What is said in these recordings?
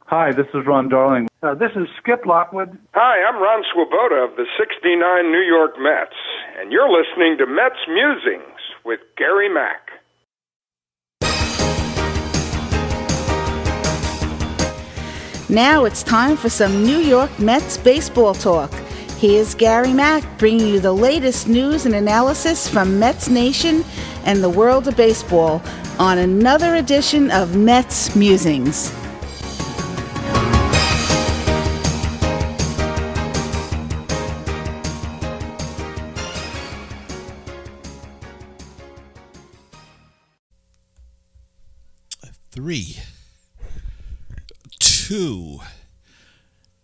Hi, this is Ron Darling. This is Skip Lockwood. Hi, I'm Ron Swoboda of the 69 New York Mets, and you're listening to MetsMusings with Gary Mack. Now it's time for some New York Mets baseball talk. Here's Gary Mack bringing you the latest news and analysis from Mets Nation and the world of baseball on another edition of MetsMusings. Three, two,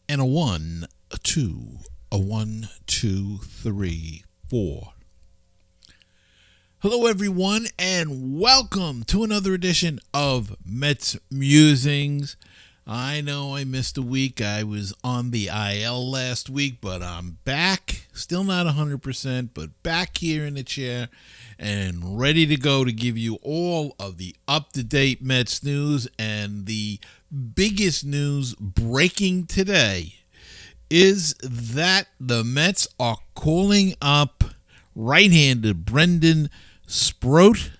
and a 1, a 2, a 1, 2, 3, 4. Hello, everyone, and welcome to another edition of Mets Musings. I know I missed a week. I was on the IL last week, but I'm back. Still not 100%, but back here in the chair and ready to go to give you all of the up-to-date Mets news. And the biggest news breaking today is that the Mets are calling up right-handed Brendan Sproat,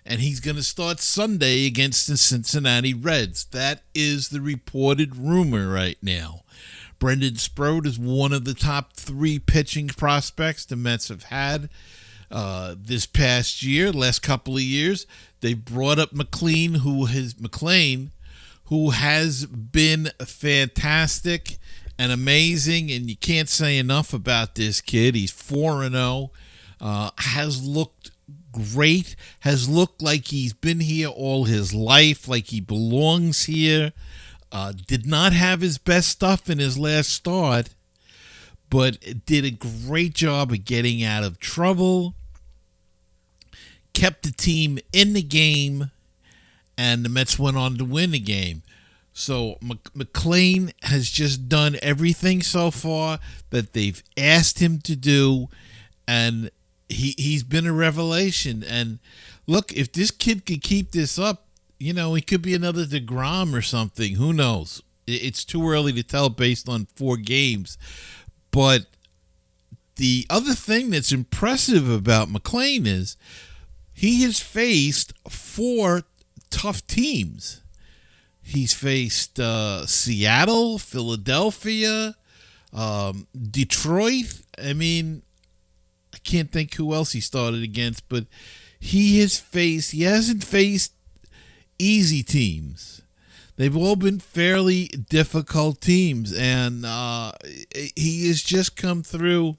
and he's going to start Sunday against the Cincinnati Reds. That is the reported rumor right now. Brendan Sproat is one of the top 3 pitching prospects the Mets have had this past year, last couple of years. They brought up McLean, who has been fantastic and amazing, and you can't say enough about this kid. He's 4-0, has looked great, has looked like he's been here all his life, like he belongs here. Did not have his best stuff in his last start, but did a great job of getting out of trouble, kept the team in the game, and the Mets went on to win the game. So McLean has just done everything so far that they've asked him to do, and he's been a revelation. And look, if this kid could keep this up, he could be another DeGrom or something. Who knows? It's too early to tell based on 4 games. But the other thing that's impressive about McLean is he has faced 4 tough teams. He's faced Seattle, Philadelphia, Detroit. I mean, I can't think who else he started against, but he hasn't faced easy teams. They've all been fairly difficult teams, and he has just come through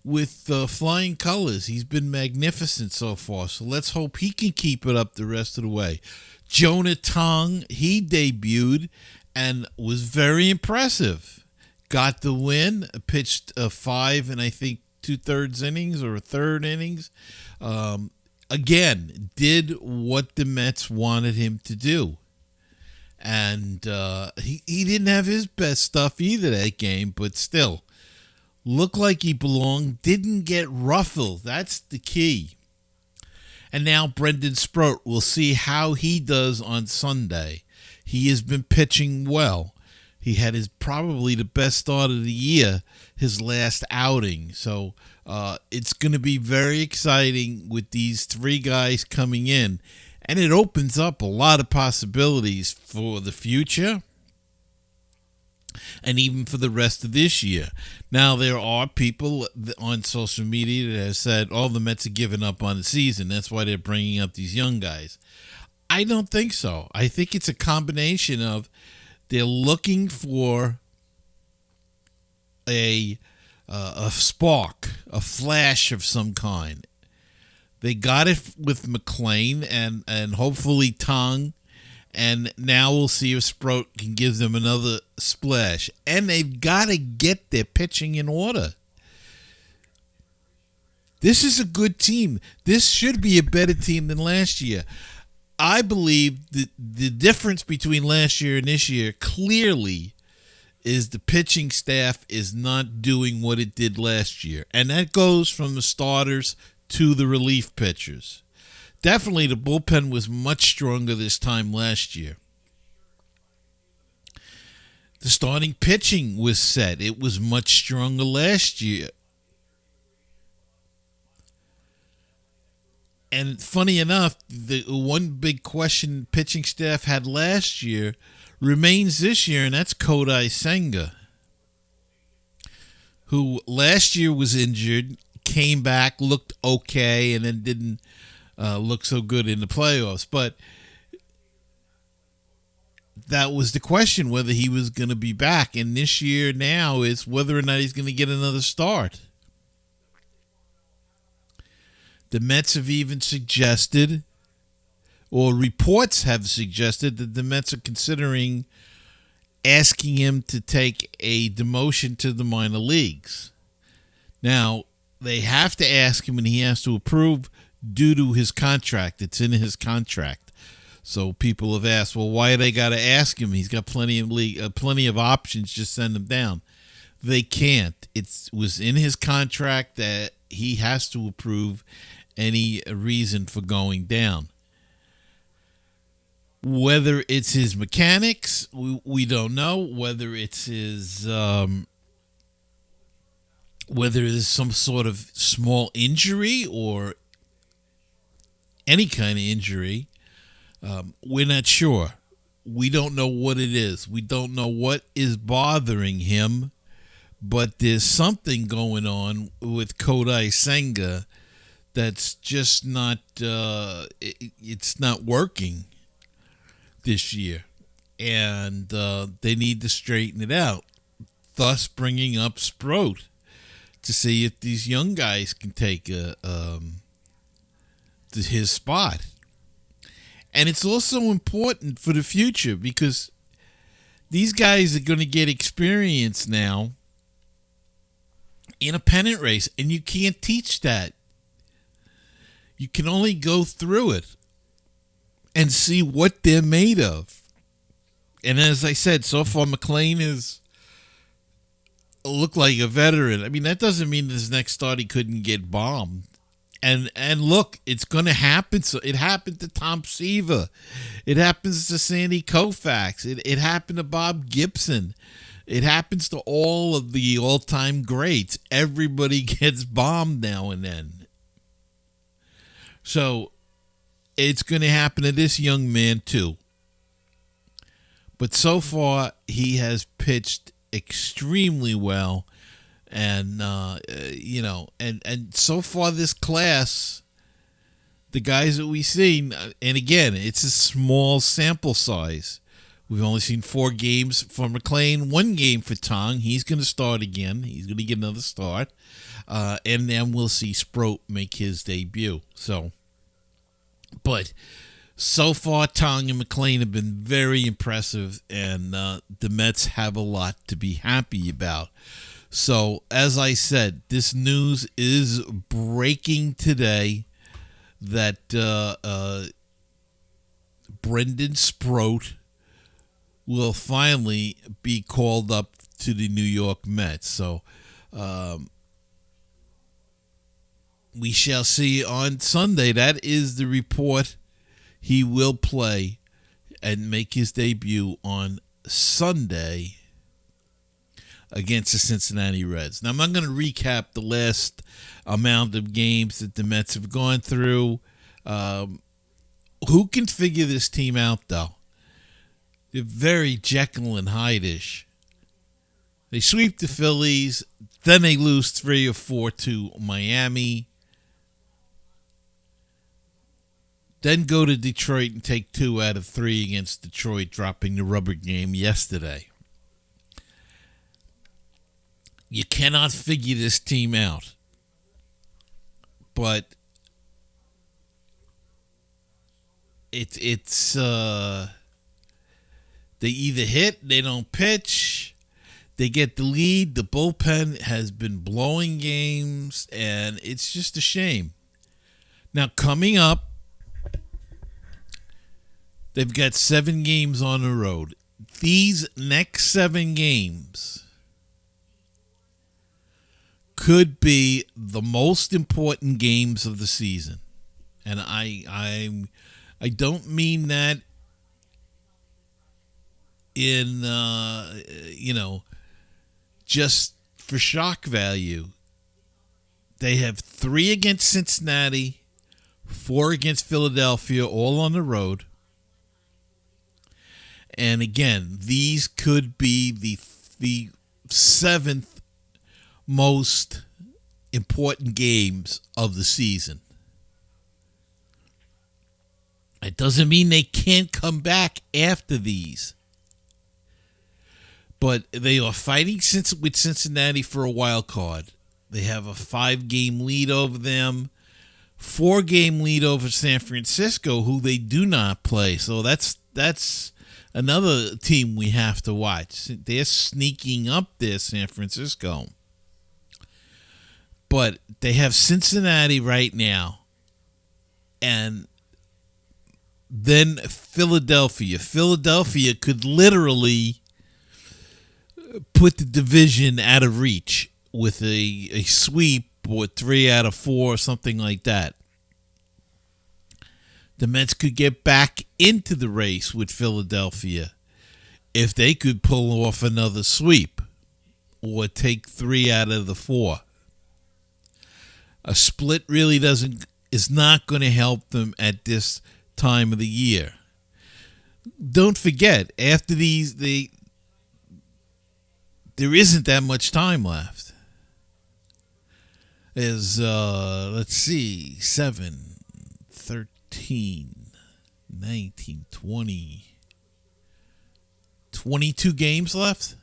with flying colors. He's been magnificent so far, so let's hope he can keep it up the rest of the way. Jonah Tong, he debuted and was very impressive. Got the win, pitched 5 and I think 2/3 innings or a third innings. Again, did what the Mets wanted him to do. And he didn't have his best stuff either that game, but still, looked like he belonged, didn't get ruffled. That's the key. And now Brendan Sproat, we'll see how he does on Sunday. He has been pitching well. He had probably the best start of the year, his last outing. So it's going to be very exciting with these 3 guys coming in. And it opens up a lot of possibilities for the future and even for the rest of this year. Now, there are people on social media that have said, the Mets are giving up on the season. That's why they're bringing up these young guys. I don't think so. I think it's a combination of they're looking for a spark, a flash of some kind. They got it with McLean and hopefully Tong, and now we'll see if Sproat can give them another splash. And they've got to get their pitching in order. This is a good team. This should be a better team than last year. I believe that the difference between last year and this year clearly is the pitching staff is not doing what it did last year. And that goes from the starters to the relief pitchers. Definitely the bullpen was much stronger this time last year. The starting pitching was set. It was much stronger last year. And funny enough, the one big question pitching staff had last year remains this year, and that's Kodai Senga, who last year was injured, came back, looked okay, and then didn't look so good in the playoffs. But that was the question, whether he was going to be back. And this year now is whether or not he's going to get another start. The Mets have even suggested, or reports have suggested, that the Mets are considering asking him to take a demotion to the minor leagues. Now, they have to ask him, and he has to approve due to his contract. It's in his contract. So people have asked, well, why they got to ask him? He's got plenty of options. Just send him down. They can't. It was in his contract that he has to approve any reason for going down. Whether it's his mechanics, we don't know. Whether it's his, whether it's some sort of small injury or any kind of injury, we're not sure. We don't know what it is. We don't know what is bothering him, but there's something going on with Kodai Senga that's just not, it's not working this year. And they need to straighten it out, thus bringing up Sproat to see if these young guys can take his spot. And it's also important for the future because these guys are going to get experience now in a pennant race, and you can't teach that. You can only go through it and see what they're made of. And as I said, so far McLean has looked like a veteran. I mean, that doesn't mean his next start he couldn't get bombed. And look, it's going to happen. So it happened to Tom Seaver. It happens to Sandy Koufax. It happened to Bob Gibson. It happens to all of the all-time greats. Everybody gets bombed now and then. So it's going to happen to this young man too. But so far, he has pitched extremely well. And, and so far this class, the guys that we've seen, and again, it's a small sample size. We've only seen 4 games for McLean, 1 game for Tong. He's going to start again. He's going to get another start. And then we'll see Sproat make his debut. But so far, Tong and McLean have been very impressive, and the Mets have a lot to be happy about. So, as I said, this news is breaking today that Brendan Sproat will finally be called up to the New York Mets. So, we shall see on Sunday. That is the report. He will play and make his debut on Sunday against the Cincinnati Reds. Now, I'm not going to recap the last amount of games that the Mets have gone through. Who can figure this team out, though? They're very Jekyll and Hyde-ish. They sweep the Phillies, then they lose 3 or 4 to Miami, then go to Detroit and take 2 out of 3 against Detroit, dropping the rubber game yesterday. You cannot figure this team out. But it's they either hit, they don't pitch, they get the lead. The bullpen has been blowing games, and it's just a shame. Now, coming up, they've got 7 games on the road. These next 7 games could be the most important games of the season. And I don't mean that in, just for shock value, they have 3 against Cincinnati, 4 against Philadelphia, all on the road. And again, these could be the 7th most important games of the season. It doesn't mean they can't come back after these. But they are fighting with Cincinnati for a wild card. They have a 5-game lead over them, 4-game lead over San Francisco, who they do not play. So that's another team we have to watch. They're sneaking up there, San Francisco. But they have Cincinnati right now. And then Philadelphia. Philadelphia could literally put the division out of reach with a sweep or 3 out of 4 or something like that. The Mets could get back into the race with Philadelphia if they could pull off another sweep or take 3 out of the 4. A split really is not going to help them at this time of the year. Don't forget, after these, there isn't that much time left. There's, 7, 13, 19, 20, 22 games left.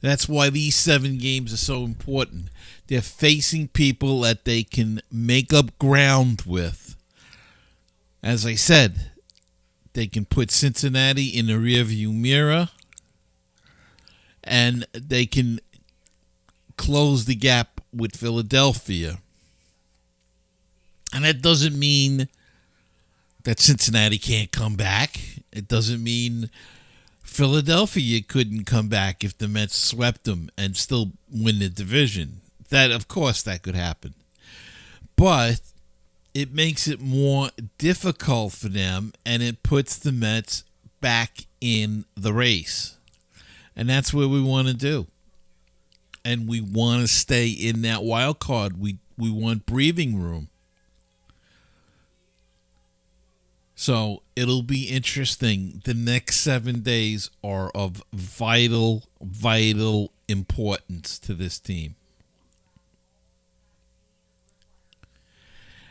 That's why these 7 games are so important. They're facing people that they can make up ground with. As I said, they can put Cincinnati in the rearview mirror, and they can close the gap with Philadelphia. And that doesn't mean that Cincinnati can't come back. It doesn't mean Philadelphia couldn't come back if the Mets swept them and still win the division. That, of course, that could happen. But it makes it more difficult for them, and it puts the Mets back in the race. And that's what we want to do. And we want to stay in that wild card. We want breathing room. So it'll be interesting. The next 7 days are of vital, vital importance to this team.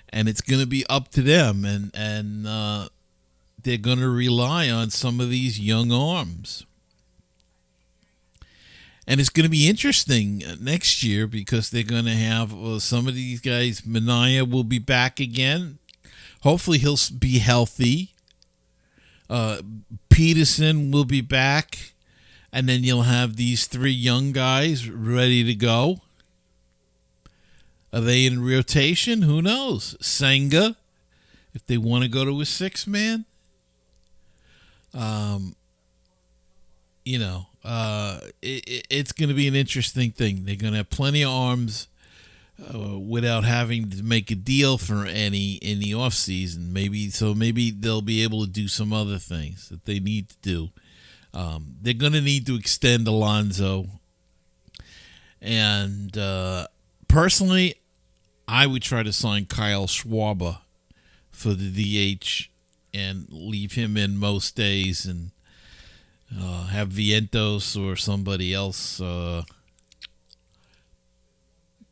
And it's going to be up to them. And they're going to rely on some of these young arms. And it's going to be interesting next year because they're going to have some of these guys. Mania will be back again. Hopefully he'll be healthy. Peterson will be back. And then you'll have these 3 young guys ready to go. Are they in rotation? Who knows? Senga, if they want to go to a 6-man. It's going to be an interesting thing. They're going to have plenty of arms without having to make a deal for any in the offseason. Maybe they'll be able to do some other things that they need to do. They're going to need to extend Alonso. And personally, I would try to sign Kyle Schwarber for the DH and leave him in most days and have Vientos or somebody else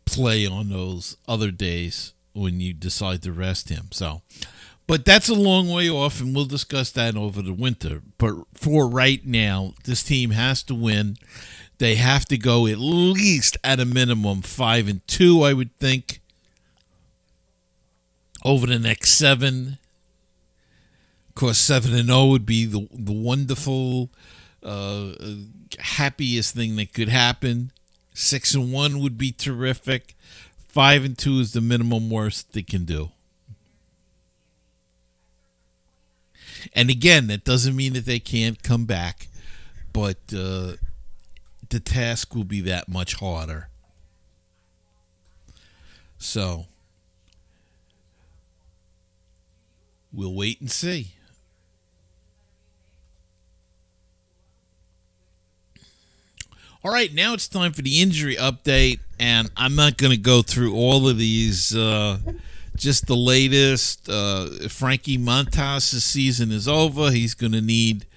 play on those other days when you decide to rest him. But that's a long way off, and we'll discuss that over the winter. But for right now, this team has to win. They have to go at least at a minimum 5-2, I would think, over the next 7. Of course, 7-0 would be the wonderful, happiest thing that could happen. 6-1 would be terrific. 5-2 is the minimum worst they can do. And again, that doesn't mean that they can't come back, but the task will be that much harder. So we'll wait and see. All right, now it's time for the injury update, and I'm not going to go through all of these. Just the latest. Frankie Montas' season is over. He's going to need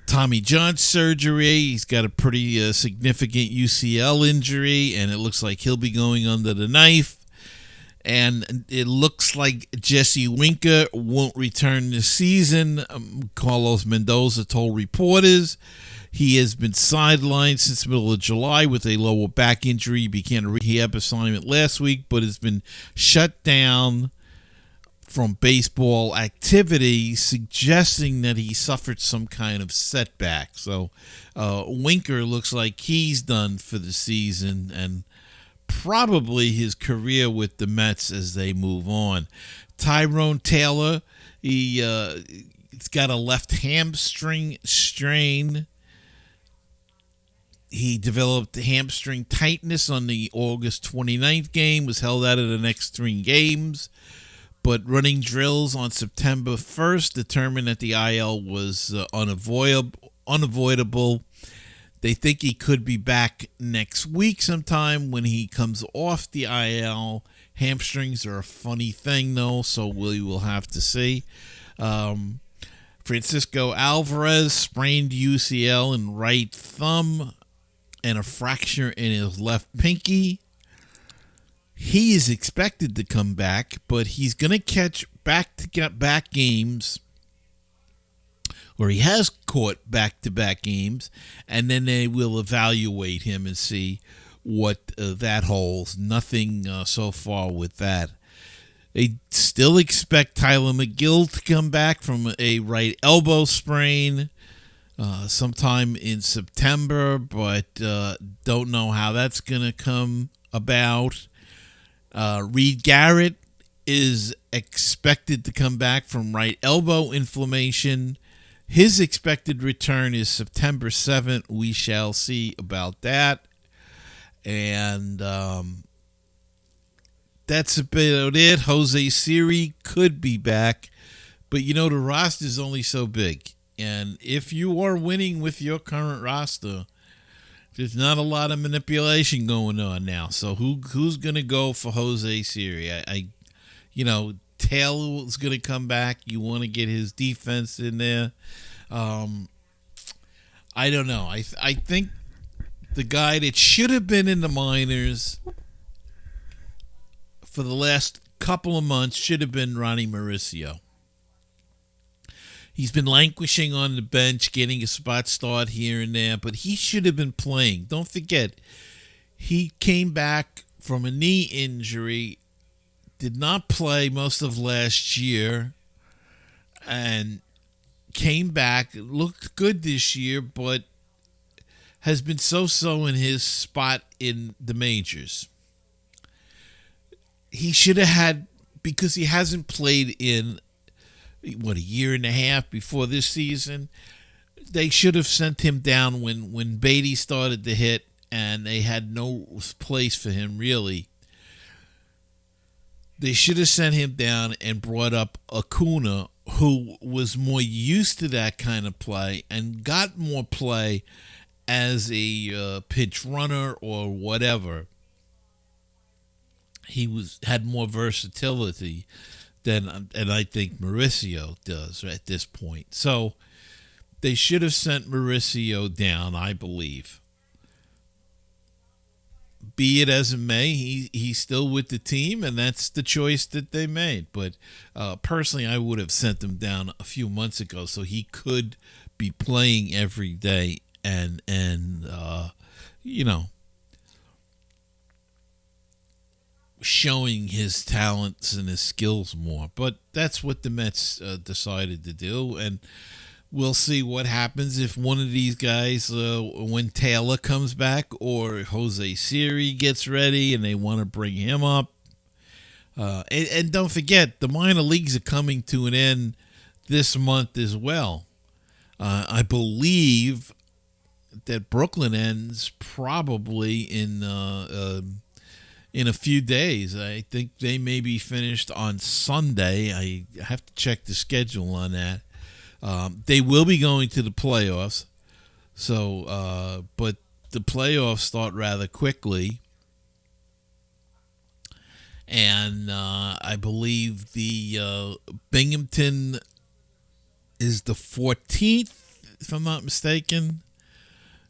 Tommy John surgery. He's got a pretty significant UCL injury, and it looks like he'll be going under the knife. And it looks like Jesse Winker won't return this season. Carlos Mendoza told reporters he has been sidelined since the middle of July with a lower back injury. He began a rehab assignment last week, but has been shut down from baseball activity, suggesting that he suffered some kind of setback. So Winker looks like he's done for the season and probably his career with the Mets as they move on. Tyrone Taylor, he's got a left hamstring strain. He developed hamstring tightness on the August 29th game, was held out of the next 3 games, but running drills on September 1st determined that the IL was unavoidable. They think he could be back next week sometime when he comes off the IL. Hamstrings are a funny thing, though, so we will have to see. Francisco Alvarez sprained UCL in right thumb and a fracture in his left pinky. He is expected to come back, but he's going to catch back-to-back games, or he has caught back-to-back games, and then they will evaluate him and see what that holds. Nothing so far with that. They still expect Tyler McGill to come back from a right elbow sprain sometime in September, but don't know how that's going to come about. Reed Garrett is expected to come back from right elbow inflammation. His expected return is September 7th. We shall see about that. And that's about it. Jose Siri could be back, but the roster is only so big. And if you are winning with your current roster, there's not a lot of manipulation going on now. So who's going to go for Jose Siri? Taylor's going to come back. You want to get his defense in there. I don't know. I think the guy that should have been in the minors for the last couple of months should have been Ronnie Mauricio. He's been languishing on the bench, getting a spot start here and there, but he should have been playing. Don't forget, he came back from a knee injury, did not play most of last year, and came back, looked good this year, but has been so-so in his spot in the majors. He should have had, because he hasn't played in a year and a half before this season, they should have sent him down when Beatty started to hit, and they had no place for him, really. They should have sent him down and brought up Acuna, who was more used to that kind of play and got more play as a pinch runner or whatever. He had more versatility than, and I think Mauricio does at this point. So they should have sent Mauricio down, I believe. Be it as it may, he's still with the team, and that's the choice that they made. But personally, I would have sent him down a few months ago so he could be playing every day and showing his talents and his skills more. But that's what the Mets decided to do, and we'll see what happens if one of these guys, when Taylor comes back or Jose Siri gets ready and they want to bring him up. And don't forget, the minor leagues are coming to an end this month as well. I believe that Brooklyn ends probably in a few days. I think they may be finished on Sunday. I have to check the schedule on that. They will be going to the playoffs. So, but the playoffs start rather quickly. And I believe the Binghamton is the 14th, if I'm not mistaken.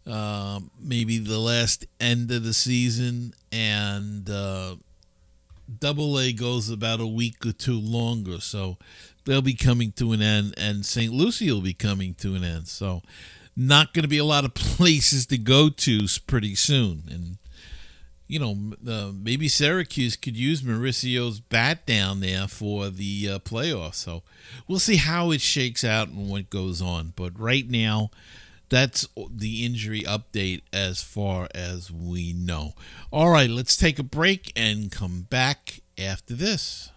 Maybe the last end of the season. And Double A goes about a week or two longer. So they'll be coming to an end. And St. Lucie will be coming to an end. So not going to be a lot of places to go to pretty soon. And maybe Syracuse could use Mauricio's bat down there for the playoffs. So we'll see how it shakes out and what goes on. But right now, that's the injury update as far as we know. All right, let's take a break and come back after this.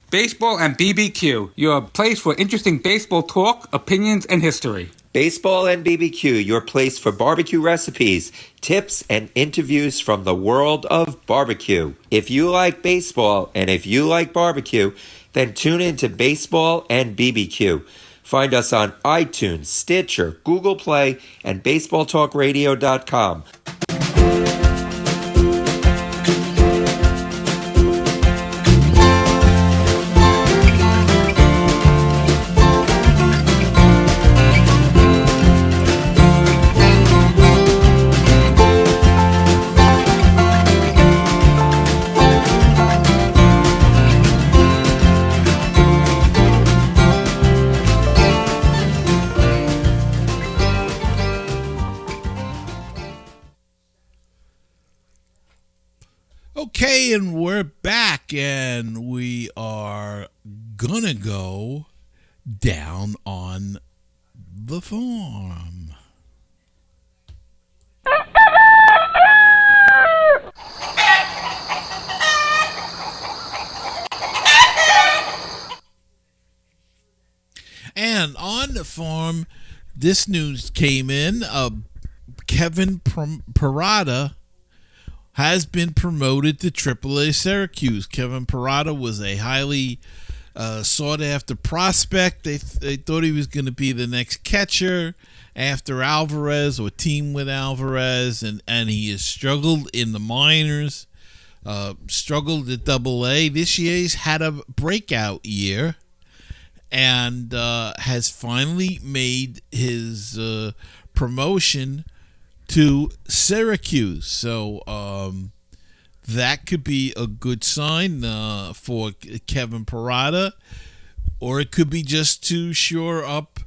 Baseball and BBQ, your place for interesting baseball talk, opinions, and history. Baseball and BBQ, your place for barbecue recipes, tips, and interviews from the world of barbecue. If you like baseball and if you like barbecue, then tune in to Baseball and BBQ. Find us on iTunes, Stitcher, Google Play, and BaseballTalkRadio.com. Okay, and we're back, and we are gonna go down on the farm. And on the farm, this news came in. Kevin Parada has been promoted to AAA Syracuse. Kevin Parada was a highly sought-after prospect. They thought he was going to be the next catcher after Alvarez or team with Alvarez, and he has struggled in the minors, struggled at Double-A. This year he's had a breakout year and has finally made his promotion to Syracuse. So that could be a good sign for Kevin Parada, or it could be just to shore up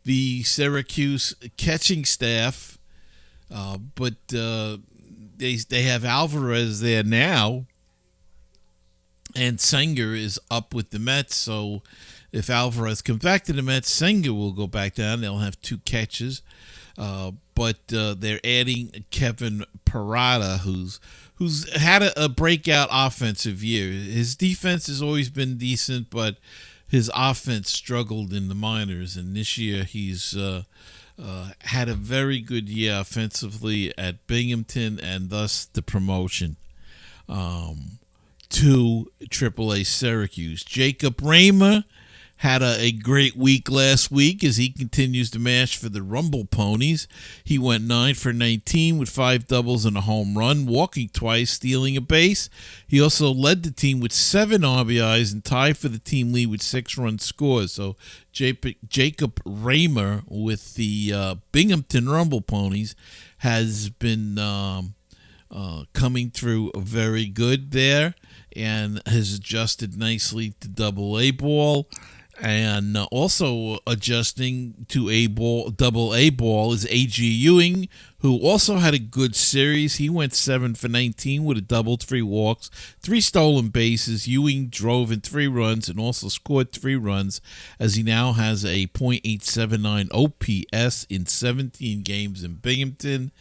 the Syracuse catching staff. But they have Alvarez there now, and Senger is up with the Mets. So if Alvarez comes back to the Mets, Senger will go back down. They'll have two catches. But they're adding Kevin Parada, who's had a breakout offensive year. His defense has always been decent, but his offense struggled in the minors. And this year he's had a very good year offensively at Binghamton, and thus the promotion to AAA Syracuse. Jacob Raymer had a great week last week as he continues to mash for the Rumble Ponies. He went 9 for 19 with 5 doubles and a home run, walking twice, stealing a base. He also led the team with 7 RBIs and tied for the team lead with 6 run scores. So Jacob Raymer with the Binghamton Rumble Ponies has been coming through very good there and has adjusted nicely to Double-A ball. And also adjusting to Double-A ball is A.G. Ewing, who also had a good series. He went 7 for 19 with a double, 3 walks, 3 stolen bases. Ewing drove in 3 runs and also scored 3 runs, as he now has a .879 OPS in 17 games in Binghamton.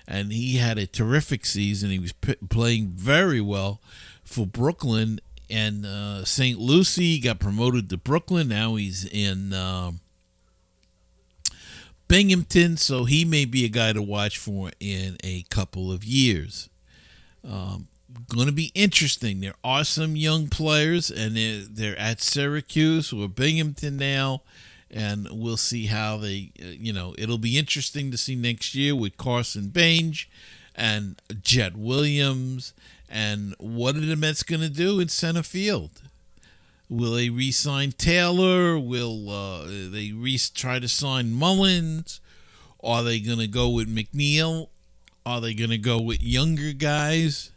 And he had a terrific season. He was playing very well for Brooklyn. And St. Lucie got promoted to Brooklyn. Now he's in Binghamton, so he may be a guy to watch for in a couple of years. Going to be interesting. There are some young players, and they're at Syracuse or Binghamton now, and we'll see how they, it'll be interesting to see next year with Carson Bange and Jet Williams, and what are the Mets going to do in center field? Will they re-sign Taylor? Will they try to sign Mullins? Are they going to go with McNeil? Are they going to go with younger guys?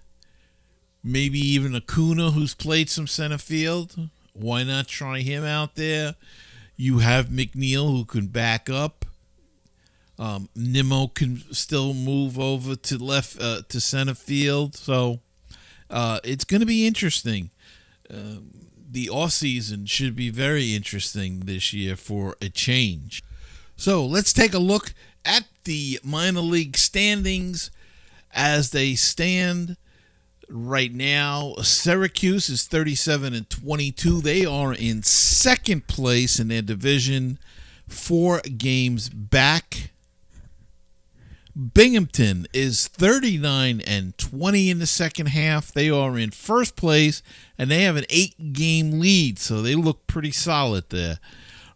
Maybe even Acuna, who's played some center field. Why not try him out there? You have McNeil, who can back up. Nimmo can still move over to left to center field. So it's going to be interesting. The offseason should be very interesting this year for a change. So let's take a look at the minor league standings as they stand right now. Syracuse is 37-22. They are in second place in their division, 4 games back. Binghamton is 39-20 in the second half. They are in first place, and they have an 8-game lead, so they look pretty solid there.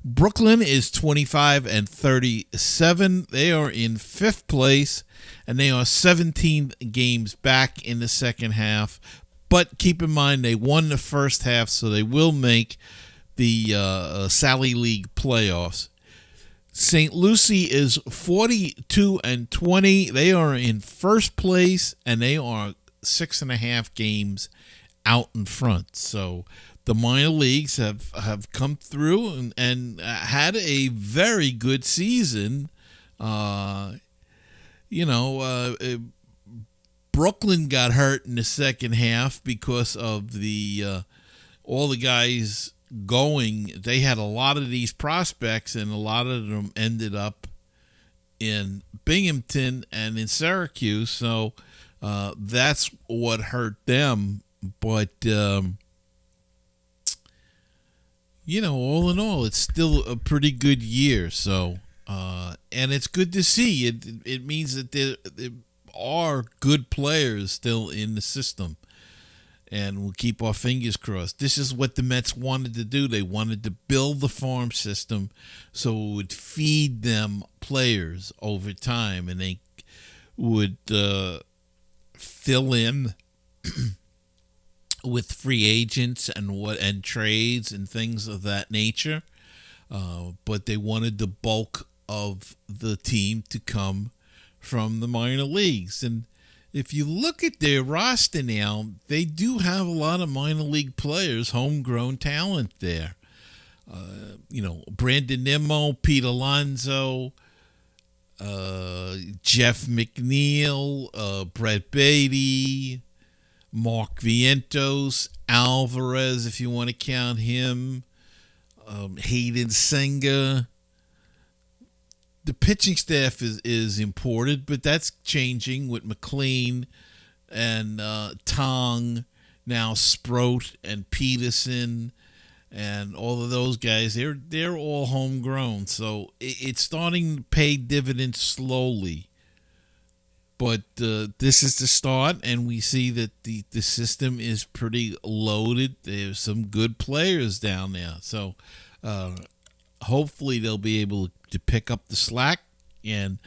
Brooklyn is 25-37. They are in fifth place, and they are 17 games back in the second half. But keep in mind, they won the first half, so they will make the Sally League playoffs. St. Lucie is 42-20. They are in first place, and they are 6.5 games out in front. So the minor leagues have come through and had a very good season. Brooklyn got hurt in the second half because of the all the guys going. They had a lot of these prospects, and a lot of them ended up in Binghamton and in Syracuse. So that's what hurt them. But all in all, it's still a pretty good year. So, and it's good to see. It means that there are good players still in the system, and we'll keep our fingers crossed. This is what the Mets wanted to do. They wanted to build the farm system so it would feed them players over time, and they would fill in with free agents and trades and things of that nature. But they wanted the bulk of the team to come from the minor leagues. And if you look at their roster now, they do have a lot of minor league players, homegrown talent there. Brandon Nimmo, Pete Alonso, Jeff McNeil, Brett Beatty, Mark Vientos, Alvarez, if you want to count him, Hayden Senga. The pitching staff is imported, but that's changing with McLean and Tong, now Sproat and Peterson, and all of those guys. They're all homegrown, so it's starting to pay dividends slowly. But this is the start, and we see that the system is pretty loaded. There's some good players down there, so hopefully they'll be able to pick up the slack and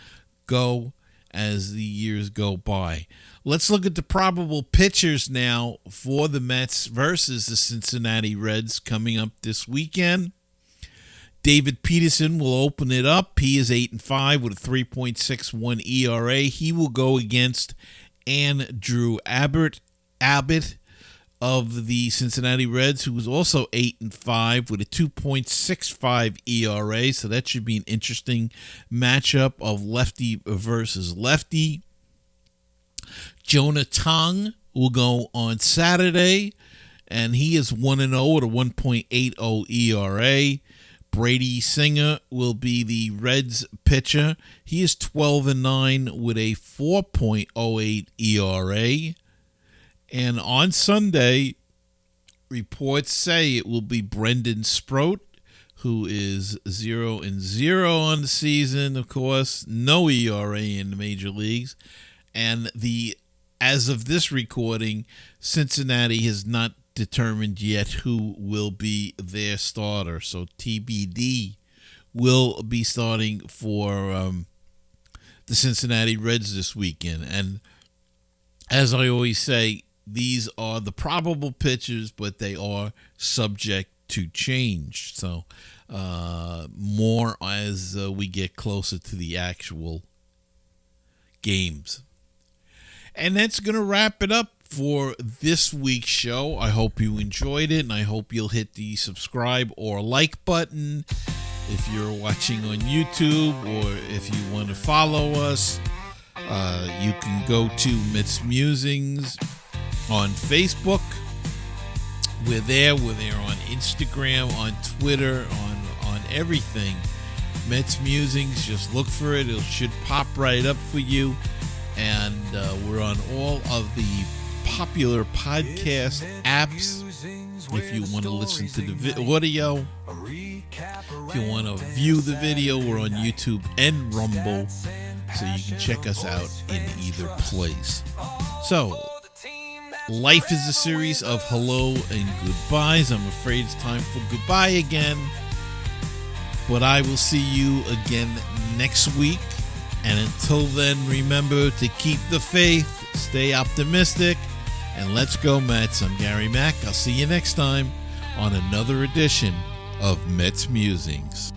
go as the years go by. Let's look at the probable pitchers now for the Mets versus the Cincinnati Reds coming up this weekend. David Peterson will open it up. He is 8-5 with a 3.61 ERA. He will go against Andrew Abbott of the Cincinnati Reds, who was also 8-5 with a 2.65 ERA. So that should be an interesting matchup of lefty versus lefty. Jonah Tong will go on Saturday, and he is 1-0 with a 1.80 ERA. Brady Singer will be the Reds pitcher. He is 12-9 with a 4.08 ERA. And on Sunday, reports say it will be Brendan Sproat, who is 0-0 on the season, of course, no ERA in the major leagues. And as of this recording, Cincinnati has not determined yet who will be their starter. So TBD will be starting for the Cincinnati Reds this weekend. And as I always say, these are the probable pitchers, but they are subject to change. So more as we get closer to the actual games. And that's going to wrap it up for this week's show. I hope you enjoyed it, and I hope you'll hit the subscribe or like button if you're watching on YouTube, or if you want to follow us. You can go to MetsMusings on Facebook. We're there on Instagram, on Twitter, on everything. MetsMusings, just look for it. It should pop right up for you. And we're on all of the popular podcast apps. If you want to listen to the audio, if you want to view the video, we're on YouTube and Rumble, so you can check us out in either place. So, life is a series of hello and goodbyes. I'm afraid it's time for goodbye again, but I will see you again next week. And until then, remember to keep the faith, stay optimistic, and let's go Mets. I'm Gary Mack. I'll see you next time on another edition of Mets Musings.